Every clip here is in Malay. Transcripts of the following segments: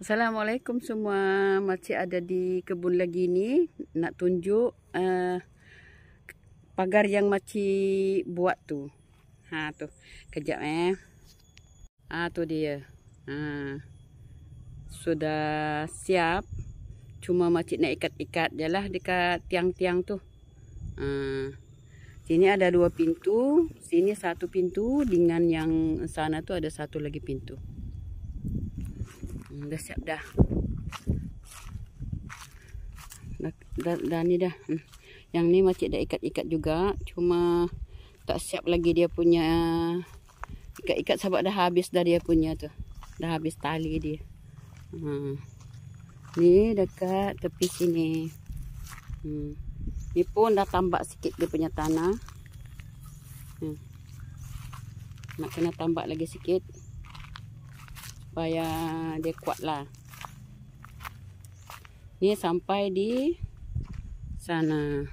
Assalamualaikum semua. Makcik ada di kebun lagi ni. Nak tunjuk pagar yang makcik buat tu. Tu. Kejap tu dia. Sudah siap. Cuma makcik nak ikat-ikat je lah dekat tiang-tiang tu. Sini ada 2 pintu. Sini 1 pintu. Dengan yang sana tu ada 1 lagi pintu. Dah siap dah. Dah ni dah. Yang ni makcik dah ikat-ikat juga. Cuma tak siap lagi dia punya ikat-ikat sebab dah habis dah dia punya tu. Dah habis tali dia. Ni dekat tepi sini. Ni pun dah tambak sikit dia punya tanah. Nak kena tambak lagi sikit. Supaya dia kuat lah. Ni sampai di sana.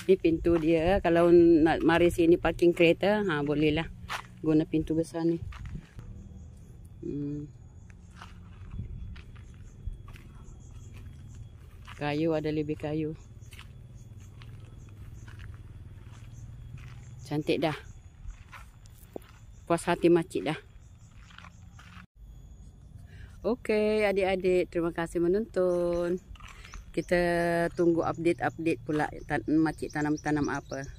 Ni pintu dia. Kalau nak mari sini parking kereta, boleh lah guna pintu besar ni. Kayu ada lebih kayu. Cantik dah. Puas hati makcik dah. Okey adik-adik, terima kasih menonton. Kita tunggu update-update pula makcik tanam-tanam apa.